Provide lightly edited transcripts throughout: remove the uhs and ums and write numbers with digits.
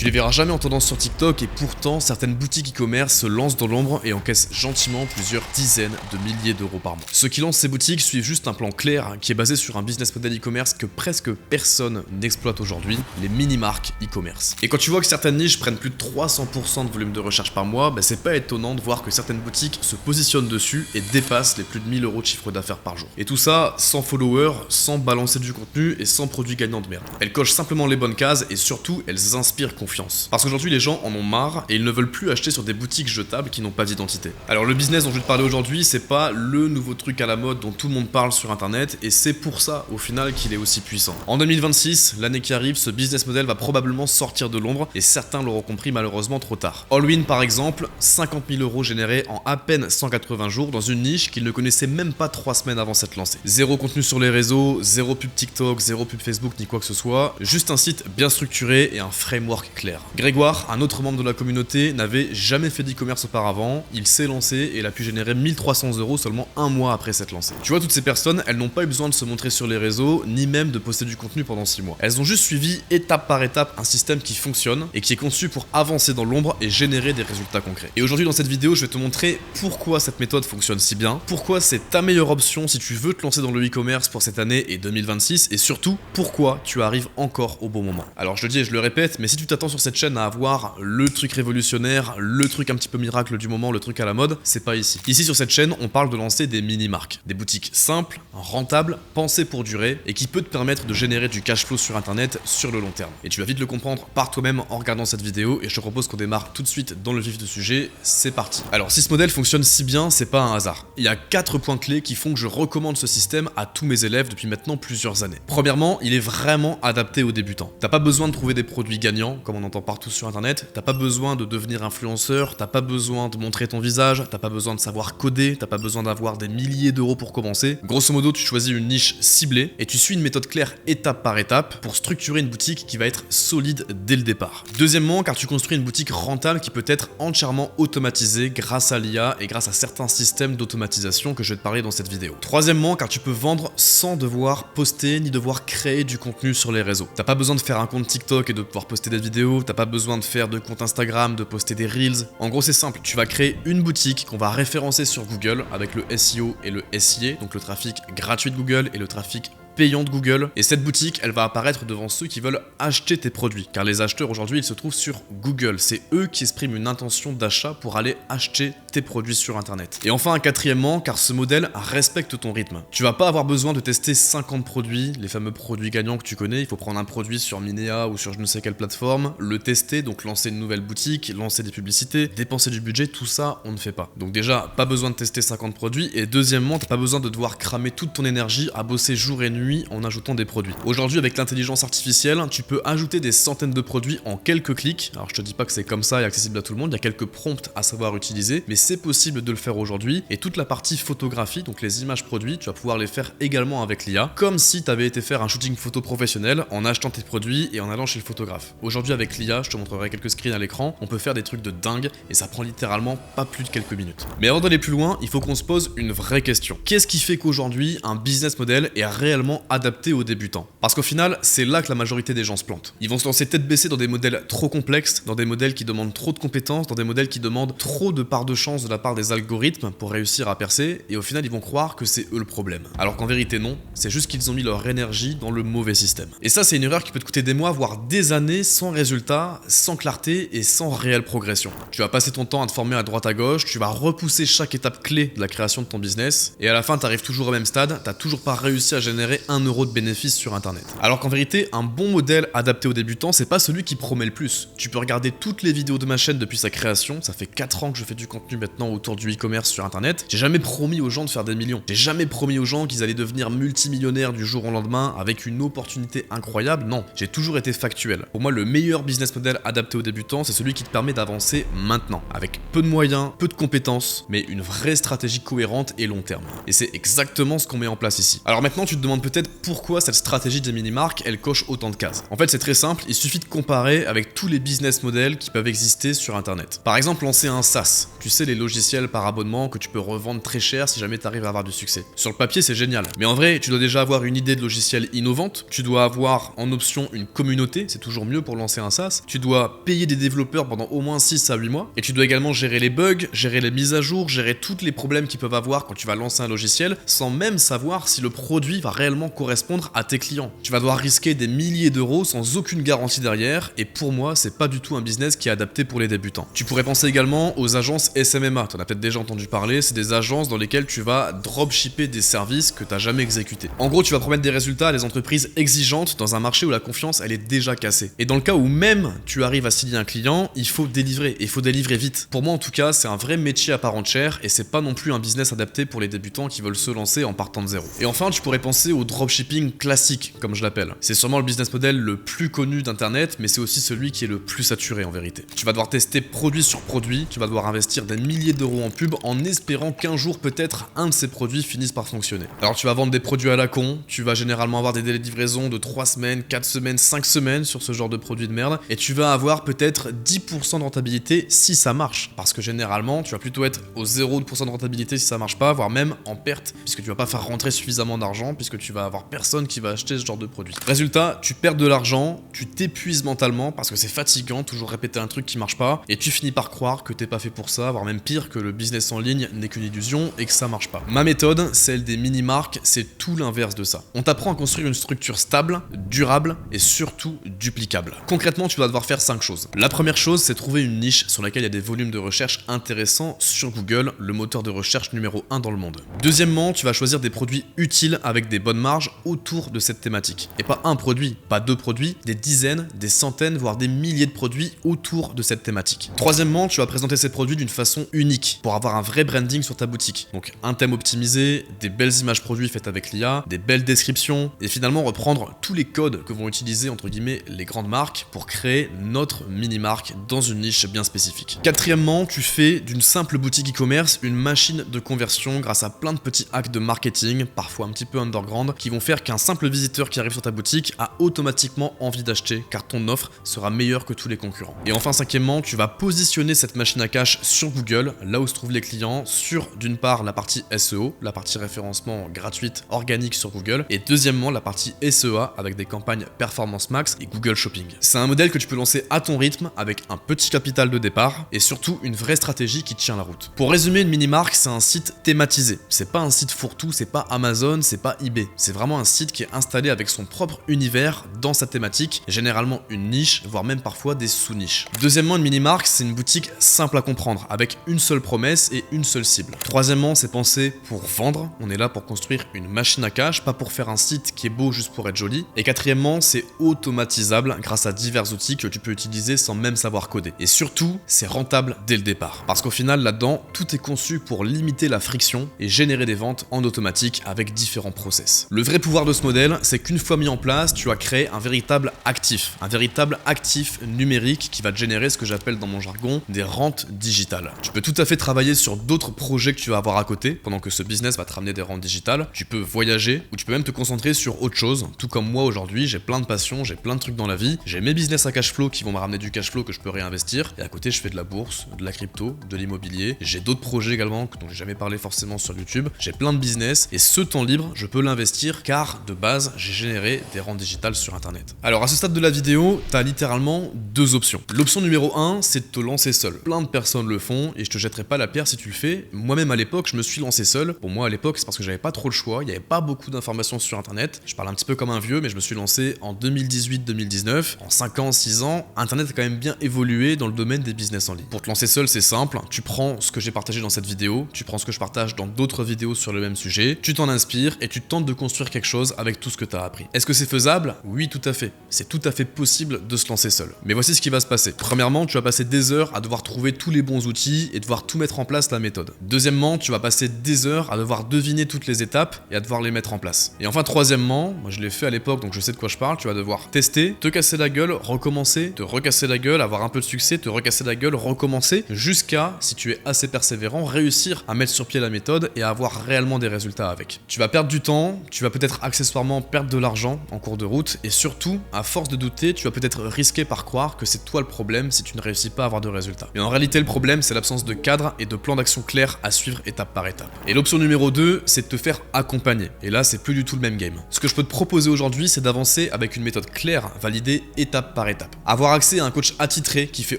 Tu les verras jamais en tendance sur TikTok et pourtant certaines boutiques e-commerce se lancent dans l'ombre et encaissent gentiment plusieurs dizaines de milliers d'euros par mois. Ceux qui lancent ces boutiques suivent juste un plan clair qui est basé sur un business model e-commerce que presque personne n'exploite aujourd'hui, les mini-marques e-commerce. Et quand tu vois que certaines niches prennent plus de 300% de volume de recherche par mois, c'est pas étonnant de voir que certaines boutiques se positionnent dessus et dépassent les plus de 1000 euros de chiffre d'affaires par jour. Et tout ça sans followers, sans balancer du contenu et sans produits gagnants de merde. Elles cochent simplement les bonnes cases et surtout elles inspirent confiance. Parce qu'aujourd'hui les gens en ont marre et ils ne veulent plus acheter sur des boutiques jetables qui n'ont pas d'identité. Alors le business dont je vais te parler aujourd'hui, c'est pas le nouveau truc à la mode dont tout le monde parle sur internet et c'est pour ça au final qu'il est aussi puissant. En 2026, l'année qui arrive, ce business model va probablement sortir de l'ombre et certains l'auront compris malheureusement trop tard. Allwyn par exemple, 50 000 euros générés en à peine 180 jours dans une niche qu'ils ne connaissaient même pas 3 semaines avant s'être lancé. Zéro contenu sur les réseaux, zéro pub TikTok, zéro pub Facebook ni quoi que ce soit, juste un site bien structuré et un framework clair. Grégoire, un autre membre de la communauté, n'avait jamais fait d'e-commerce auparavant, il s'est lancé et il a pu générer 1300 euros seulement un mois après s'être lancé. Tu vois, toutes ces personnes, elles n'ont pas eu besoin de se montrer sur les réseaux, ni même de poster du contenu pendant 6 mois. Elles ont juste suivi étape par étape un système qui fonctionne et qui est conçu pour avancer dans l'ombre et générer des résultats concrets. Et aujourd'hui dans cette vidéo, je vais te montrer pourquoi cette méthode fonctionne si bien, pourquoi c'est ta meilleure option si tu veux te lancer dans le e-commerce pour cette année et 2026 et surtout pourquoi tu arrives encore au bon moment. Alors je le dis et je le répète, mais si tu t'attends sur cette chaîne à avoir le truc révolutionnaire, le truc un petit peu miracle du moment, le truc à la mode, c'est pas ici. Ici sur cette chaîne, on parle de lancer des mini-marques, des boutiques simples, rentables, pensées pour durer et qui peut te permettre de générer du cash flow sur internet sur le long terme. Et tu vas vite le comprendre par toi-même en regardant cette vidéo et je te propose qu'on démarre tout de suite dans le vif du sujet, c'est parti. Alors si ce modèle fonctionne si bien, c'est pas un hasard. Il y a 4 points clés qui font que je recommande ce système à tous mes élèves depuis maintenant plusieurs années. Premièrement, il est vraiment adapté aux débutants. T'as pas besoin de trouver des produits gagnants, comme on entend partout sur internet, t'as pas besoin de devenir influenceur, t'as pas besoin de montrer ton visage, t'as pas besoin de savoir coder, t'as pas besoin d'avoir des milliers d'euros pour commencer. Grosso modo, tu choisis une niche ciblée et tu suis une méthode claire étape par étape pour structurer une boutique qui va être solide dès le départ. Deuxièmement, car tu construis une boutique rentable qui peut être entièrement automatisée grâce à l'IA et grâce à certains systèmes d'automatisation que je vais te parler dans cette vidéo. Troisièmement, car tu peux vendre sans devoir poster ni devoir créer du contenu sur les réseaux. T'as pas besoin de faire un compte TikTok et de pouvoir poster des vidéos, t'as pas besoin de faire de compte Instagram, de poster des Reels. En gros, c'est simple, tu vas créer une boutique qu'on va référencer sur Google avec le SEO et le SIA, donc le trafic gratuit de Google et le trafic payant de Google, et cette boutique elle va apparaître devant ceux qui veulent acheter tes produits, car les acheteurs aujourd'hui ils se trouvent sur Google, c'est eux qui expriment une intention d'achat pour aller acheter tes produits sur internet. Et enfin quatrièmement, car ce modèle respecte ton rythme. Tu vas pas avoir besoin de tester 50 produits, les fameux produits gagnants que tu connais, il faut prendre un produit sur Minea ou sur je ne sais quelle plateforme, le tester, donc lancer une nouvelle boutique, lancer des publicités, dépenser du budget, tout ça on ne fait pas. Donc déjà, pas besoin de tester 50 produits, et deuxièmement, t'as pas besoin de devoir cramer toute ton énergie à bosser jour et nuit en ajoutant des produits. Aujourd'hui, avec l'intelligence artificielle, tu peux ajouter des centaines de produits en quelques clics. Alors je te dis pas que c'est comme ça et accessible à tout le monde, il y a quelques prompts à savoir utiliser, mais c'est possible de le faire aujourd'hui. Et toute la partie photographie, donc les images produits, tu vas pouvoir les faire également avec l'IA, comme si tu avais été faire un shooting photo professionnel en achetant tes produits et en allant chez le photographe. Aujourd'hui avec l'IA, je te montrerai quelques screens à l'écran, on peut faire des trucs de dingue et ça prend littéralement pas plus de quelques minutes. Mais avant d'aller plus loin, il faut qu'on se pose une vraie question. Qu'est-ce qui fait qu'aujourd'hui, un business model est réellement adapté aux débutants? Parce qu'au final, c'est là que la majorité des gens se plantent. Ils vont se lancer tête baissée dans des modèles trop complexes, dans des modèles qui demandent trop de compétences, dans des modèles qui demandent trop de part de chance de la part des algorithmes pour réussir à percer, et au final ils vont croire que c'est eux le problème. Alors qu'en vérité non, c'est juste qu'ils ont mis leur énergie dans le mauvais système. Et ça c'est une erreur qui peut te coûter des mois, voire des années, sans résultat, sans clarté et sans réelle progression. Tu vas passer ton temps à te former à droite à gauche, tu vas repousser chaque étape clé de la création de ton business, et à la fin t'arrives toujours au même stade, t'as toujours pas réussi à générer 1 euro de bénéfice sur internet. Alors qu'en vérité, un bon modèle adapté aux débutants, c'est pas celui qui promet le plus. Tu peux regarder toutes les vidéos de ma chaîne depuis sa création, ça fait 4 ans que je fais du contenu maintenant autour du e-commerce sur internet. J'ai jamais promis aux gens de faire des millions. J'ai jamais promis aux gens qu'ils allaient devenir multimillionnaires du jour au lendemain avec une opportunité incroyable. Non, j'ai toujours été factuel. Pour moi, le meilleur business model adapté aux débutants, c'est celui qui te permet d'avancer maintenant, avec peu de moyens, peu de compétences, mais une vraie stratégie cohérente et long terme. Et c'est exactement ce qu'on met en place ici. Alors maintenant, tu te demandes peut-être pourquoi cette stratégie des mini-marques, elle coche autant de cases. En fait, c'est très simple, il suffit de comparer avec tous les business models qui peuvent exister sur internet. Par exemple, lancer un SaaS, tu sais, les logiciels par abonnement que tu peux revendre très cher si jamais tu arrives à avoir du succès. Sur le papier, c'est génial, mais en vrai, tu dois déjà avoir une idée de logiciel innovante, tu dois avoir en option une communauté, c'est toujours mieux pour lancer un SaaS, tu dois payer des développeurs pendant au moins 6 à 8 mois, et tu dois également gérer les bugs, gérer les mises à jour, gérer tous les problèmes qu'ils peuvent avoir quand tu vas lancer un logiciel, sans même savoir si le produit va réellement correspondre à tes clients. Tu vas devoir risquer des milliers d'euros sans aucune garantie derrière, et pour moi, c'est pas du tout un business qui est adapté pour les débutants. Tu pourrais penser également aux agences SMMA, t'en as peut-être déjà entendu parler, c'est des agences dans lesquelles tu vas dropshipper des services que t'as jamais exécutés. En gros, tu vas promettre des résultats à des entreprises exigeantes dans un marché où la confiance, elle est déjà cassée. Et dans le cas où même tu arrives à signer un client, il faut délivrer, et il faut délivrer vite. Pour moi, en tout cas, c'est un vrai métier à part entière, et c'est pas non plus un business adapté pour les débutants qui veulent se lancer en partant de zéro. Et enfin, tu pourrais penser au dropshipping classique, comme je l'appelle. C'est sûrement le business model le plus connu d'internet, mais c'est aussi celui qui est le plus saturé en vérité. Tu vas devoir tester produit sur produit, tu vas devoir investir des milliers d'euros en pub en espérant qu'un jour peut-être un de ces produits finisse par fonctionner. Alors tu vas vendre des produits à la con, tu vas généralement avoir des délais de livraison de 3 semaines, 4 semaines, 5 semaines sur ce genre de produit de merde, et tu vas avoir peut-être 10% de rentabilité si ça marche, parce que généralement tu vas plutôt être au 0% de rentabilité si ça marche pas, voire même en perte, puisque tu vas pas faire rentrer suffisamment d'argent, puisque tu vas avoir personne qui va acheter ce genre de produit. Résultat, tu perds de l'argent, tu t'épuises mentalement, parce que c'est fatigant, toujours répéter un truc qui marche pas, et tu finis par croire que t'es pas fait pour ça, voire même pire, que le business en ligne n'est qu'une illusion et que ça marche pas. Ma méthode, celle des mini-marques, c'est tout l'inverse de ça. On t'apprend à construire une structure stable, durable et surtout duplicable. Concrètement, tu vas devoir faire 5 choses. La première chose, c'est trouver une niche sur laquelle il y a des volumes de recherche intéressants sur Google, le moteur de recherche numéro 1 dans le monde. Deuxièmement, tu vas choisir des produits utiles avec des bonnes marges autour de cette thématique. Et pas un produit, pas 2 produits, des dizaines, des centaines, voire des milliers de produits autour de cette thématique. Troisièmement, tu vas présenter ces produits d'une façon unique pour avoir un vrai branding sur ta boutique. Donc un thème optimisé, des belles images produits faites avec l'IA, des belles descriptions et finalement reprendre tous les codes que vont utiliser entre guillemets les grandes marques pour créer notre mini-marque dans une niche bien spécifique. Quatrièmement, tu fais d'une simple boutique e-commerce une machine de conversion grâce à plein de petits hacks de marketing, parfois un petit peu underground, qui vont faire qu'un simple visiteur qui arrive sur ta boutique a automatiquement envie d'acheter car ton offre sera meilleure que tous les concurrents. Et enfin, cinquièmement, tu vas positionner cette machine à cash sur Google, là où se trouvent les clients, sur d'une part la partie SEO, la partie référencement gratuite, organique sur Google, et deuxièmement la partie SEA avec des campagnes Performance Max et Google Shopping. C'est un modèle que tu peux lancer à ton rythme avec un petit capital de départ et surtout une vraie stratégie qui tient la route. Pour résumer, une mini-marque, c'est un site thématisé. C'est pas un site fourre-tout, c'est pas Amazon, c'est pas eBay. C'est vraiment un site qui est installé avec son propre univers dans sa thématique, généralement une niche, voire même parfois des sous-niches. Deuxièmement, une mini-marque, c'est une boutique simple à comprendre, avec une seule promesse et une seule cible. Troisièmement, c'est pensé pour vendre. On est là pour construire une machine à cash, pas pour faire un site qui est beau juste pour être joli. Et quatrièmement, c'est automatisable grâce à divers outils que tu peux utiliser sans même savoir coder. Et surtout, c'est rentable dès le départ. Parce qu'au final, là-dedans, tout est conçu pour limiter la friction et générer des ventes en automatique avec différents process. Le vrai pouvoir de ce modèle, c'est qu'une fois mis en place, tu as créé un véritable actif numérique qui va te générer ce que j'appelle dans mon jargon des rentes digitales. Tu peux tout à fait travailler sur d'autres projets que tu vas avoir à côté pendant que ce business va te ramener des rentes digitales. Tu peux voyager ou tu peux même te concentrer sur autre chose. Tout comme moi aujourd'hui, j'ai plein de passions, j'ai plein de trucs dans la vie. J'ai mes business à cash flow qui vont me ramener du cash flow que je peux réinvestir. Et à côté, je fais de la bourse, de la crypto, de l'immobilier. J'ai d'autres projets également dont j'ai jamais parlé forcément sur YouTube. J'ai plein de business et ce temps libre, je peux l'investir car de base, j'ai généré des rentes digitales sur internet. Alors à ce stade de la vidéo, t'as littéralement 2 options. L'option numéro 1, c'est de te lancer seul. Plein de personnes le font et je te jetterai pas la pierre si tu le fais. Moi-même à l'époque, je me suis lancé seul. Pour moi à l'époque, c'est parce que j'avais pas trop le choix, il y avait pas beaucoup d'informations sur internet. Je parle un petit peu comme un vieux, mais je me suis lancé en 2018-2019. En 5 ans, 6 ans, internet a quand même bien évolué dans le domaine des business en ligne. Pour te lancer seul, c'est simple, tu prends ce que j'ai partagé dans cette vidéo, tu prends ce que je partage dans d'autres vidéos sur le même sujet, tu t'en inspires et tu tentes de construire quelque chose avec tout ce que tu as appris. Est-ce que c'est faisable? Oui, tout à fait. C'est tout à fait possible de se lancer seul. Mais voici ce qui va se passer. Premièrement, tu vas passer des heures à devoir trouver tous les bons outils et devoir tout mettre en place la méthode. Deuxièmement, tu vas passer des heures à devoir deviner toutes les étapes et à devoir les mettre en place. Et enfin, troisièmement, moi je l'ai fait à l'époque donc je sais de quoi je parle, tu vas devoir tester, te casser la gueule, recommencer, te recasser la gueule, avoir un peu de succès, te recasser la gueule, recommencer, jusqu'à, si tu es assez persévérant, réussir à mettre sur pied la méthode et à avoir réellement des résultats avec. Tu vas perdre du temps, tu Tu vas peut-être accessoirement perdre de l'argent en cours de route et surtout, à force de douter, tu vas peut-être risquer par croire que c'est toi le problème si tu ne réussis pas à avoir de résultats. Mais en réalité, le problème, c'est l'absence de cadre et de plan d'action clair à suivre étape par étape. Et l'option numéro 2, c'est de te faire accompagner. Et là, c'est plus du tout le même game. Ce que je peux te proposer aujourd'hui, c'est d'avancer avec une méthode claire, validée étape par étape. Avoir accès à un coach attitré qui fait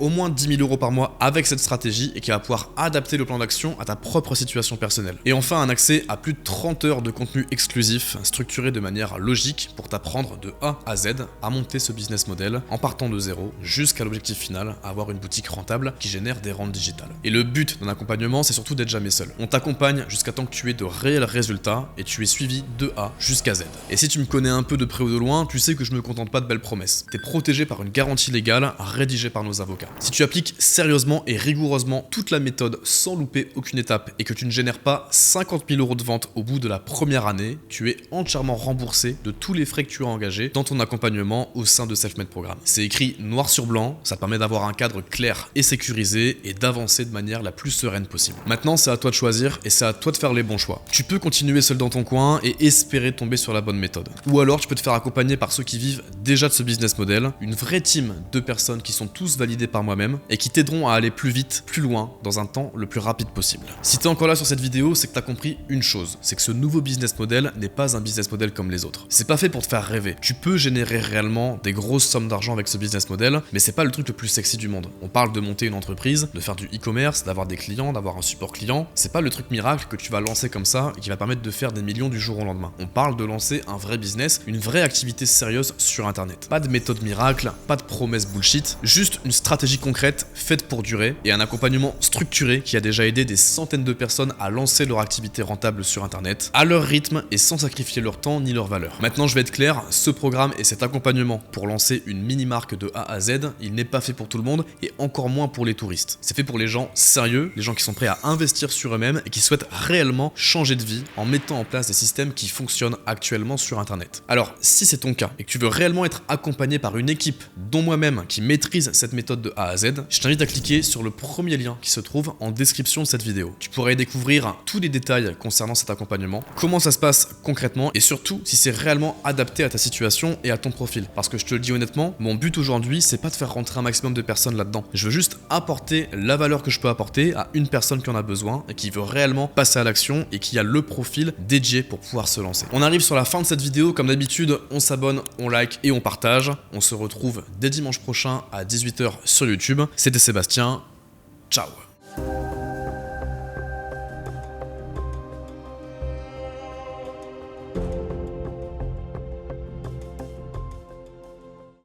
au moins 10 000 € par mois avec cette stratégie et qui va pouvoir adapter le plan d'action à ta propre situation personnelle. Et enfin, un accès à plus de 30 heures de contenu exclusif, structuré de manière logique pour t'apprendre de A à Z à monter ce business model en partant de zéro jusqu'à l'objectif final, avoir une boutique rentable qui génère des rentes digitales. Et le but d'un accompagnement, c'est surtout d'être jamais seul. On t'accompagne jusqu'à temps que tu aies de réels résultats et tu es suivi de A jusqu'à Z. Et si tu me connais un peu de près ou de loin, tu sais que je me contente pas de belles promesses. T'es protégé par une garantie légale rédigée par nos avocats. Si tu appliques sérieusement et rigoureusement toute la méthode sans louper aucune étape et que tu ne génères pas 50 000 € de vente au bout de la première année, tu es entièrement remboursé de tous les frais que tu as engagés dans ton accompagnement au sein de Selfmade Programme. C'est écrit noir sur blanc, ça te permet d'avoir un cadre clair et sécurisé et d'avancer de manière la plus sereine possible. Maintenant, c'est à toi de choisir et c'est à toi de faire les bons choix. Tu peux continuer seul dans ton coin et espérer tomber sur la bonne méthode. Ou alors, tu peux te faire accompagner par ceux qui vivent déjà de ce business model, une vraie team de personnes qui sont tous validées par moi-même et qui t'aideront à aller plus vite, plus loin, dans un temps le plus rapide possible. Si tu es encore là sur cette vidéo, c'est que tu as compris une chose, c'est que ce nouveau business model n'est pas un business model comme les autres. C'est pas fait pour te faire rêver. Tu peux générer réellement des grosses sommes d'argent avec ce business model, mais c'est pas le truc le plus sexy du monde. On parle de monter une entreprise, de faire du e-commerce, d'avoir des clients, d'avoir un support client. C'est pas le truc miracle que tu vas lancer comme ça et qui va permettre de faire des millions du jour au lendemain. On parle de lancer un vrai business, une vraie activité sérieuse sur internet. Pas de méthode miracle, pas de promesses bullshit, juste une stratégie concrète faite pour durer et un accompagnement structuré qui a déjà aidé des centaines de personnes à lancer leur activité rentable sur internet, à leur rythme et sans sacrifier leur temps ni leur valeur. Maintenant, je vais être clair, ce programme et cet accompagnement pour lancer une mini-marque de A à Z, il n'est pas fait pour tout le monde et encore moins pour les touristes. C'est fait pour les gens sérieux, les gens qui sont prêts à investir sur eux-mêmes et qui souhaitent réellement changer de vie en mettant en place des systèmes qui fonctionnent actuellement sur internet. Alors, si c'est ton cas et que tu veux réellement être accompagné par une équipe, dont moi-même, qui maîtrise cette méthode de A à Z, je t'invite à cliquer sur le premier lien qui se trouve en description de cette vidéo. Tu pourras y découvrir tous les détails concernant cet accompagnement, comment ça se passe concrètement et surtout si c'est réellement adapté à ta situation et à ton profil. Parce que je te le dis honnêtement, mon but aujourd'hui, c'est pas de faire rentrer un maximum de personnes là-dedans. Je veux juste apporter la valeur que je peux apporter à une personne qui en a besoin et qui veut réellement passer à l'action et qui a le profil dédié pour pouvoir se lancer. On arrive sur la fin de cette vidéo, comme d'habitude, on s'abonne, on like et on partage. On se retrouve dès dimanche prochain à 18 h sur YouTube. C'était Sébastien, ciao.